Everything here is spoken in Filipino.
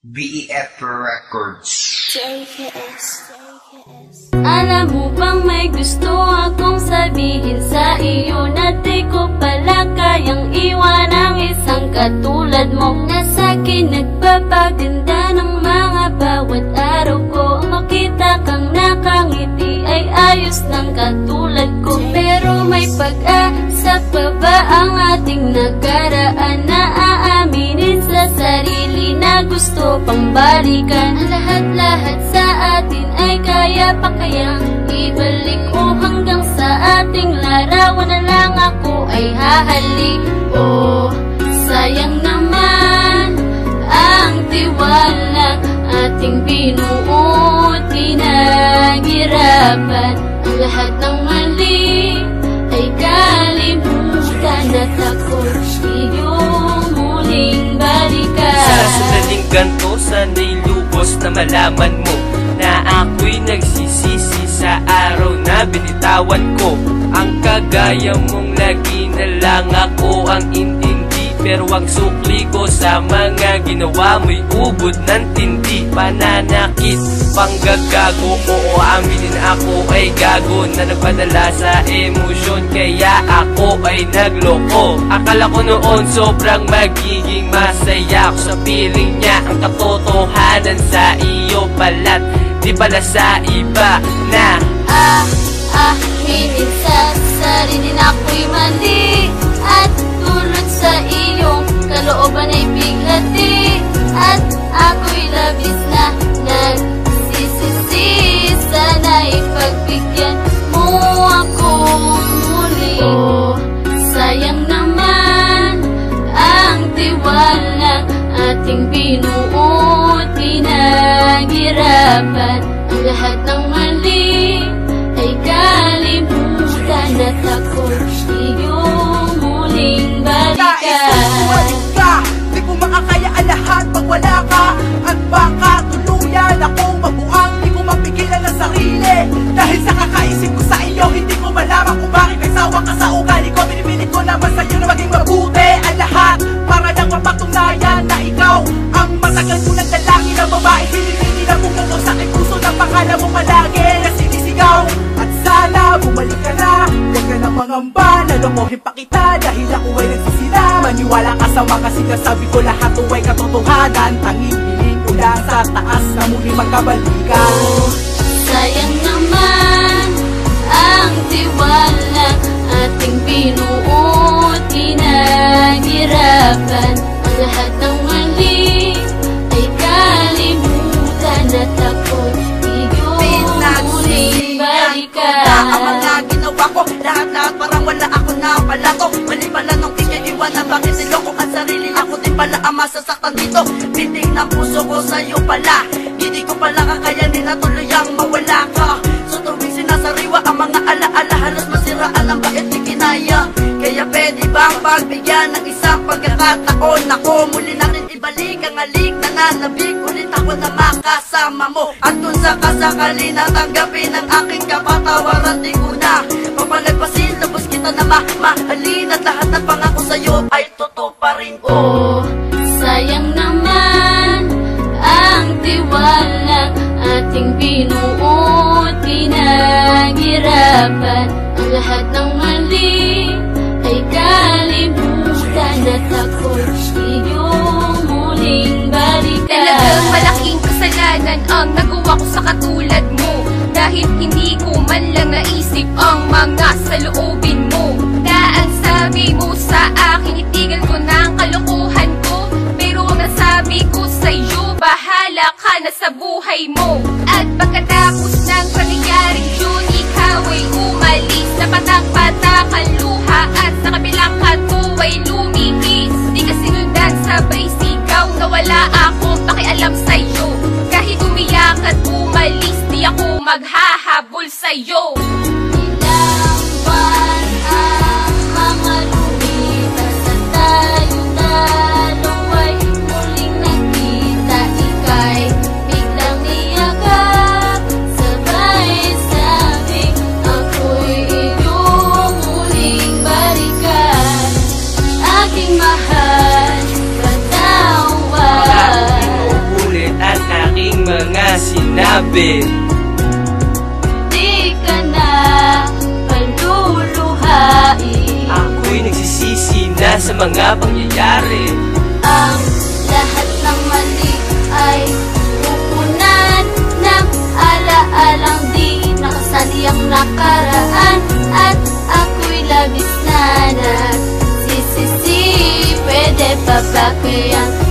BEF Records. JKS. Alam mo bang may gusto akong sabihin sa iyo na di ko pala kayang iwan ang isang katulad mo, na sa'kin nagpapaganda ng mga bawat araw ko. Makita kang nakangiti ay ayos ng katulad ko, pero may pag-asa pa ba ang ating nakaraan na aaminin sa sarili na gusto pang balikan? Ang lahat-lahat sa atin ay kaya pa kayang ibalik, o hanggang sa ating larawan na lang ako ay hahalik. Oh, sayang naman ang tiwalang ating binuo, pinaghirapan. Ang lahat ng mali ay kalimutan at ako'y iyong muling balikan. Sa sandaling ganto, sana'y lubos na malaman mo na ako'y nagsisisi sa araw na binitawan ko. Ang kagaya mong lagi na lang ako ang intindi, pero ang sukli ko sa mga ginawa mo'y ubod ng tindi. Pananakit, panggagago, oo aminin ako ay gago na nagpadala sa emosyon, kaya ako ay nagloko. Akala ko noon sobrang magiging masaya ako sa piling niya. Ang katotohanan sa iyo pala't di pala sa iba na ahinin sa sarili na ako'y mali, at tulad sa iyong kalooban ay bighati, at ako'y labis na nagsisisi. Sana'y pagbigyan mo ako muli. Oh, sayang naman ang tiwalang ating binuo, pinaghirapan. Ang lahat ng mali ay kalimutan at ako'y iyong muling balikan. Di ko makakaya ang lahat pag wala ka, at baka tuluyan akong mabuang di ko mapigilan ang sarili. Dahil sa kakaisip ko sa iyo, hindi ko malaman kung bakit nagsawa ka sa ugali ko. Pinipilit ko naman sa iyo na maging mabuti ang lahat, para lang mapatunayan na ikaw ang matagal ko ng dalangin na babae. Pinipili na bumuko sa aking puso ng pangalan mo palagi na sinisigaw. At sana bumalik ka na, huwag ka na mangamba, nalokohin pa kita dahil ako ay nagsisira. Maniwala ka sa mga sinasabi ko, lahat o ay katotohanan. Tanging hiling ko lang sa taas na muli magkabalikan. Oh, sayang naman ang tiwalang ating binuo, pinaghirapan. Ang lahat ng mali ay kalimutan at ako'y iyong muling balikan. Ang mga ginawa ko, lahat-lahat parang wala ako na pala to. Mali pala nung iiwanan, bakit niloko ang sarili? Ako din pala ang masasaktan dito. Piting ng puso ko sa'yo pala, hindi ko pala kakayanin na tuluyang mawala ka. So tuwing sinasariwa ang mga alaala, halos masiraan ang bait ni kinaya. Kaya pwede bang pagbigyan ng isang pagkakataon? Ako muli na rin ibalik ang alik na nanabik. Ulit ako na makasama mo, at kung sakasakali na tanggapin ang aking kapatawaran, di ko na papalagpasin, lubos kita na mahalin, at lahat ng pangako sa'yo ay totoo pa rin ko. Oh, sayang naman ang tiwalang ating binuo, pinaghirapan. Ang lahat ng mali ay kalimutan at ako'y iyong muling balikan. Talagang malaking kasalanan ang nagawa ko sa katulad mo, dahil hindi ko man lang naisip ang mga saloobin mo. Na ang sabi mo sa akin, itigil ko na ang kalokohan ko, pero ang nasabi ko sa'yo, bahala ka na sa buhay mo. At pagkatapos ng pangyayaring yun, ikaw ay umalis, na patak-patak ang luha, at sa kabilang kanto ay lumihis. Di ka sinundan, sabay sigaw na wala akong pakialam sa'yo. Kahit umiyak at umalis, di ako maghahabol sa'yo. Ilang buwan ang mga lumipas at tayong dalawa'y muling nagkita. Ika'y biglang niyakap, sabay sabing ako'y iyong muling balikan. Aking mahal, katawan. gabi. Di ka na paluluhain. Ako'y nagsisisi na sa mga pangyayari. Ang lahat ng mali ay pupunan ng alaalang di nakasali ang nakaraan. At ako'y labis na nagsisisi. Pwede pa ba kayang